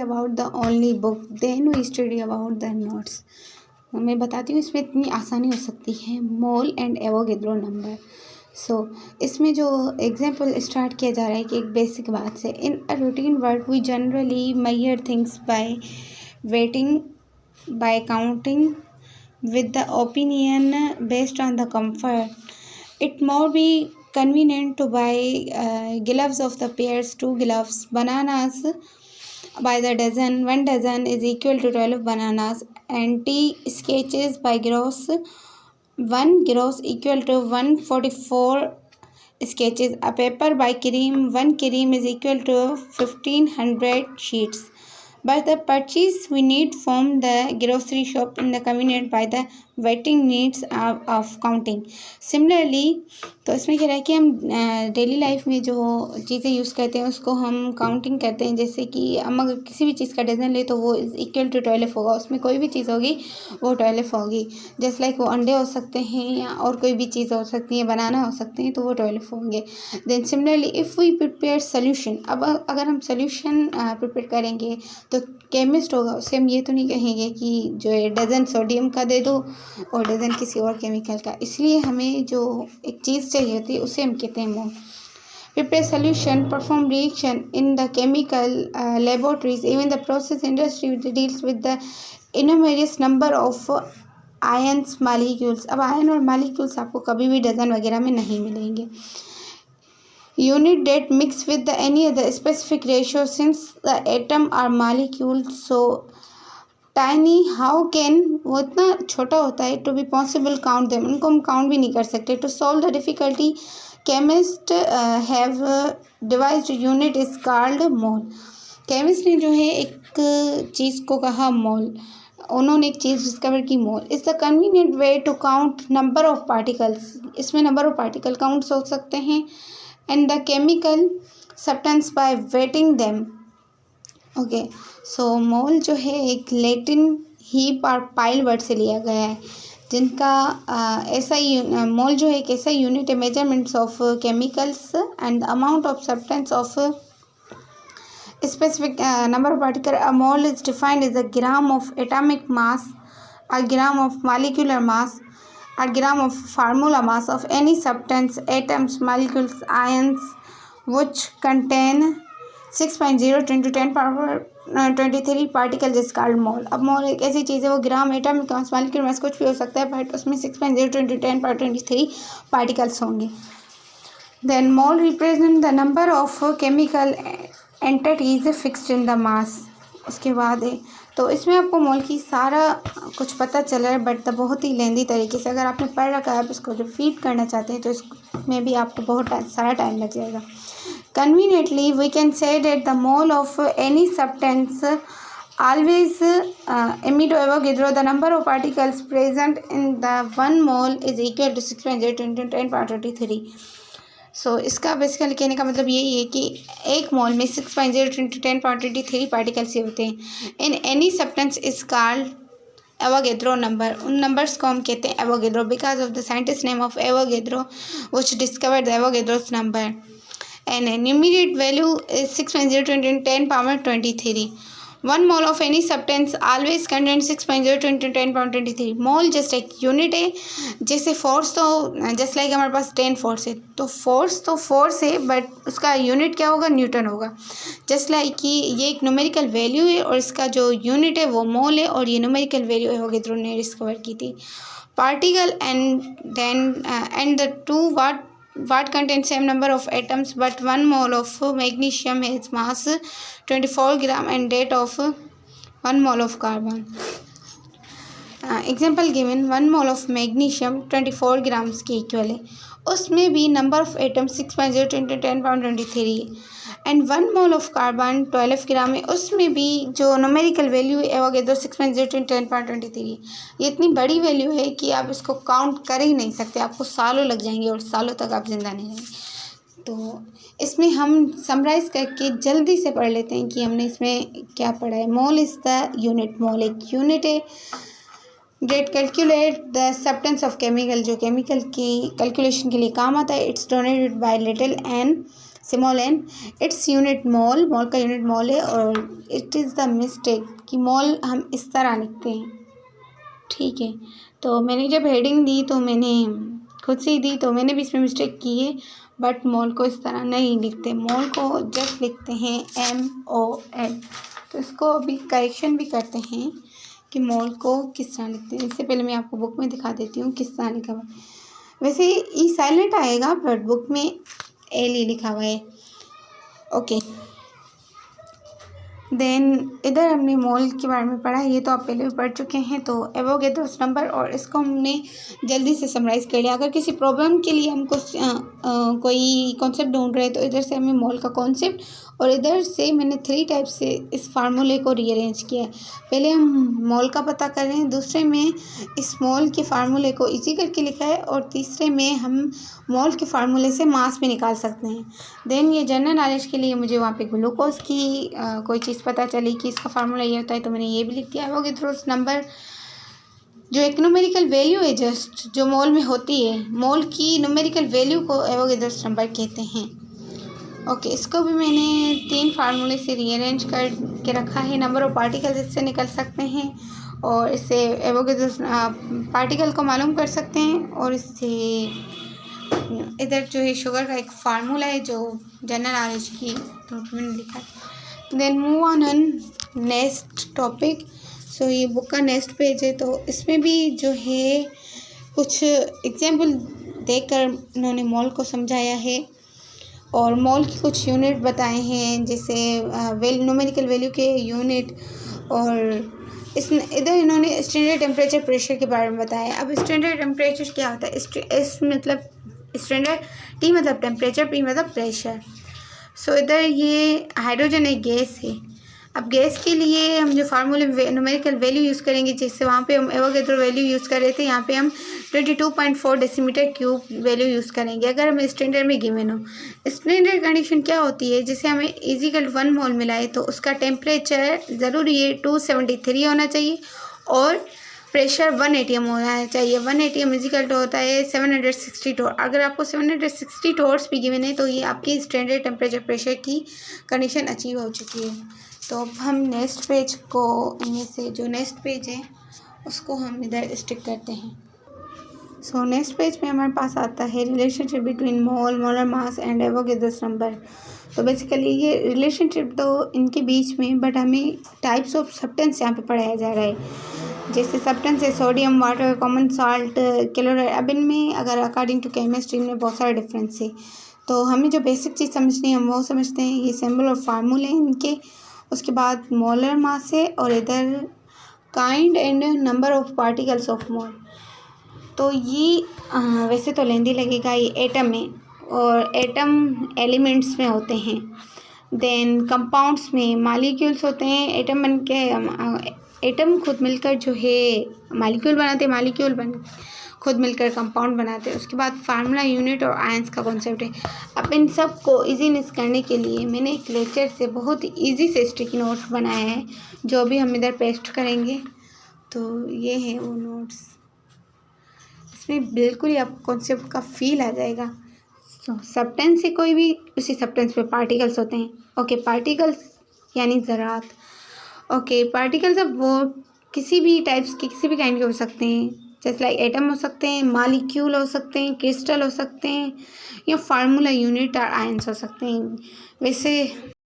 About the only book then we study about the notes. मैं बताती हूँ इसमें इतनी आसानी हो सकती है। Mole and Avogadro number. इसमें जो एग्जाम्पल स्टार्ट किया जा रहा है कि एक बेसिक बात से, in a routine work we generally measure things by weighting, by counting with the opinion based on the comfort. It more be convenient to buy gloves of the pairs, 2 gloves, bananas by the dozen, 1 dozen is equal to 12 bananas, and tea sketches by gross, 1 gross equal to 144 sketches. A paper by cream, 1 cream is equal to 1500 sheets. But the purchase we need from the grocery shop in the convenient by the waiting needs of counting. Similarly, तो इसमें क्या है कि हम daily life में जो चीज़ें use करते हैं उसको हम काउंटिंग करते हैं। जैसे कि हम अगर किसी भी चीज़ का डजन ले तो वो इक्वल टू 12 होगा, उसमें कोई भी चीज़ होगी वो 12 होगी। जस्ट लाइक वो अंडे हो सकते हैं या और कोई भी चीज़ हो सकती है, बनाना हो सकते हैं, तो वो 12 होंगे। Then similarly if we prepare solution, अब अगर हम सोल्यूशन प्रिपेयर करेंगे तो केमिस्ट होगा, उससे हम ये तो नहीं कहेंगे कि जो है डज़न सोडियम का दे दो और डज़न किसी और केमिकल का। इसलिए हमें जो एक चीज़ चाहिए होती है उसे हम कहते हैं mole. Prepare solution, perform reaction in the chemical laboratories, even the process industry deals with the innumerous number of ions molecules. अब आयन और मालिक्यूल्स आपको कभी भी डज़न वगैरह में नहीं मिलेंगे। Unit that mix with the any other specific ratio since the atom or molecule so tiny, how can, वो इतना छोटा होता है, to be possible count them, उनको हम काउंट भी नहीं कर सकते। To solve the difficulty chemists have devised unit is called mole। Chemist ने जो है एक चीज़ को कहा मोल, उन्होंने एक चीज़ डिस्कवर की mole. Is the convenient way to count number of particles, इसमें नंबर ऑफ पार्टिकल काउंट्स हो सकते हैं। and the chemical substance by weighting them। Okay, so mole जो है एक लैटिन हीप और पाइल वर्ड से लिया गया है, जिनका ऐसा मोल जो है एक ऐसा यूनिट है measurements of chemicals and amount of substance of specific number of particle। A mole is defined as a gram of atomic mass, a gram of molecular mass, a gram of formula mass of any substance, atoms, molecules, ions which contain 6.0 × 10⁻23 particles is called mole। अब मोल एक ऐसी चीज़ है, वो ग्राम, atomic mass, molecular mass कुछ भी हो सकता है, बट उसमें 6.0 × 10⁻23 पार्टिकल्स होंगे। Then mole represent the number of chemical entities fixed in the mass. उसके बाद है, तो इसमें आपको मोल की सारा कुछ पता चल रहा है, बट बहुत ही लेंदी तरीके से। अगर आपने पढ़ रखा है, आप इसको रिपीट करना चाहते हैं तो इसमें भी आपको बहुत सारा टाइम लग जाएगा। Conveniently we can say that the mole of any substance always emit Avogadro, the number of particles present in the 1 mole is equal to 6.0 × 10⁻23। सो इसका बेसिकली कहने का मतलब यही है कि एक मोल में 6.0 × 10⁻23 पार्टिकल्स होते हैं। In any substance is called Avogadro number. उन नंबर्स को हम कहते हैं Avogadro because of the scientist name of Avogadro which discovered the Avogadro's number and numerator value is 6.0 × 10⁻23। 1 mole of any substance always contains 6.0 × 10⁻23। Mole just एक unit है। जैसे force, तो just like हमारे पास 10 फोर्स है, तो फोर्स है, but उसका unit क्या होगा, न्यूटन होगा। जस्ट लाइक कि ये एक न्यूमेरिकल वैल्यू है और इसका जो यूनिट है वो मोल है, और ये न्यूमेरिकल वैल्यू एवोगैड्रो ने डिस्कवर की थी। Particle and the two what contains same number of atoms, but 1 mole of magnesium has mass 24 gram and weight of 1 mole of carbon। Example given, 1 mole of magnesium 24 grams के equal है, उसमें भी number of atom 6.0 × 10⁻23 है, and 1 mole of carbon 12 ग्राम है, उसमें भी जो numerical value है एवोगैड्रो 6.0 × 10⁻23 है। ये इतनी बड़ी वैल्यू है कि आप इसको काउंट कर ही नहीं सकते, आपको सालों लग जाएंगे और सालों तक आप जिंदा नहीं रहेंगे। तो इसमें हम समराइज़ करके जल्दी से पढ़ लेते हैं कि हमने इसमें क्या पढ़ा है। Mole is the unit, mole एक यूनिट है that calculate the substance of chemical, जो केमिकल की कैलकुलेशन के लिए काम आता है। It's denoted by little n small n it's unit mole, mole का यूनिट मोल है। और इट इज़ द मिस्टेक कि मोल हम इस तरह लिखते हैं, ठीक है। तो मैंने जब हेडिंग दी तो मैंने खुद से ही दी, तो मैंने भी इसमें मिस्टेक की है, बट मोल को इस तरह नहीं लिखते, मोल को जस्ट लिखते हैं MOL। तो इसको अभी करेक्शन भी करते हैं कि मोल को किस तरह लिखते हैं। इससे पहले मैं आपको बुक में दिखा देती हूँ किस तरह लिखा हुआ है। वैसे ई साइलेंट आएगा, बट बुक में LE लिखा हुआ है, ओके। देन इधर हमने मोल के बारे में पढ़ा, ये तो आप पहले भी पढ़ चुके हैं। तो एवोगैड्रोस नंबर, और इसको हमने जल्दी से समराइज़ कर लिया। अगर किसी प्रॉब्लम के लिए हमको कोई कॉन्सेप्ट ढूंढ रहे हैं तो इधर से हमें मोल का कॉन्सेप्ट, और इधर से मैंने 3 टाइप से इस फार्मूले को रीअरेंज किया है। पहले हम मोल का पता कर रहे हैं, दूसरे में इस मोल के फार्मूले को इजी करके लिखा है, और तीसरे में हम मोल के फार्मूले से मास भी निकाल सकते हैं। देन ये जनरल नॉलेज के लिए मुझे वहाँ पे ग्लूकोज की कोई चीज़ पता चली कि इसका फार्मूला ये होता है, तो मैंने ये भी लिख दिया। एवोगैड्रोस नंबर जो एक न्यूमेरिकल वैल्यू है, जस्ट जो मोल में होती है, मोल की न्यूमेरिकल वैल्यू को एवोगैड्रोस नंबर कहते हैं, ओके। इसको भी मैंने 3 फार्मूले से रीअरेंज कर के रखा है। नंबर ऑफ पार्टिकल्स इससे निकल सकते हैं, और इससे एवोगैड्रोस पार्टिकल को मालूम कर सकते हैं, और इससे इधर जो है शुगर का एक फार्मूला है जो जनरल नॉलेज की, तो मैंने लिखा है। Then move on next topic. So ये बुक का नेक्स्ट पेज है, तो इसमें भी जो है कुछ एग्जाम्पल देकर उन्होंने मोल को समझाया है, और मोल की कुछ यूनिट बताए हैं, जैसे न्यूमेरिकल वैल्यू के यूनिट। और इधर इन्होंने स्टैंडर्ड टेम्परेचर प्रेशर के बारे में बताया। अब स्टैंडर्ड टेम्परेचर क्या होता है? एस मतलब स्टैंडर्ड, T मतलब टेम्परेचर, P मतलब प्रेशर। सो इधर ये हाइड्रोजन एक गैस है। अब गैस के लिए हम जो फार्मूले न्यूमेरिकल वैल्यू यूज़ करेंगे, जैसे वहाँ पे हम एवोगैड्रो वैल्यू यूज़ कर रहे थे, यहाँ पे हम 22.4 डेसीमीटर क्यूब वैल्यू यूज़ करेंगे अगर हमें स्टैंडर्ड में गिवन हो। स्टैंडर्ड कंडीशन क्या होती है? जैसे हमें इजिकल 1 मोल मिला है, तो उसका टेम्परेचर ज़रूरी है 273 होना चाहिए, और प्रेशर 1 atm होना चाहिए। 1 atm इजिकल टू होता है 760 टोर। अगर आपको 760 टोर्स भी गिवन है, तो ये आपकी स्टैंडर्ड टेम्परेचर प्रेशर की कंडीशन अचीव हो चुकी है। तो अब हम नेक्स्ट पेज को, इनमें से जो नेक्स्ट पेज है उसको हम इधर स्टिक करते हैं। सो नेक्स्ट पेज में हमारे पास आता है relationship between mole, molar mass and Avogadro's number. तो बेसिकली ये रिलेशनशिप तो इनके बीच में, बट हमें टाइप्स ऑफ सब्सटेंस यहाँ पे पढ़ाया जा रहा है। जैसे सब्सटेंस है sodium, water, common salt, chloride. अब इनमें अगर अकॉर्डिंग टू केमिस्ट्री में बहुत सारे डिफरेंस है, तो हमें जो बेसिक चीज़ समझनी है हम वो समझते हैं। ये सिंबल और फार्मूले हैं इनके। उसके बाद मोलर मास है, और इधर kind and number of particles of mole. तो ये वैसे तो लेंदी लगेगा, ये एटम है, और एटम एलिमेंट्स में होते हैं। देन कंपाउंड्स में मॉलिक्यूल्स होते हैं। एटम बन के एटम खुद मिलकर जो है मॉलिक्यूल बनाते हैं, मॉलिक्यूल बन खुद मिलकर कंपाउंड बनाते हैं। उसके बाद फार्मूला, यूनिट और आयंस का कॉन्सेप्ट है। अब इन सब को ईजीनेस करने के लिए मैंने एक लेक्चर से बहुत ईजी से स्टिकी नोट्स बनाए हैं, जो भी हम इधर पेस्ट करेंगे। तो ये है वो नोट्स, इसमें बिल्कुल ही आपको कॉन्सेप्ट का फील आ जाएगा। सब्सटेंस से कोई भी, उसी सब्सटेंस पे पार्टिकल्स होते हैं, ओके। पार्टिकल्स यानी ज़रात, ओके। पार्टिकल्स अब वो किसी भी टाइप्स के, किसी भी काइंड के हो सकते हैं, जैसे लाइक एटम हो सकते हैं, मॉलिक्यूल हो सकते हैं, क्रिस्टल हो सकते हैं, या फार्मूला, यूनिट और आयंस हो सकते हैं। वैसे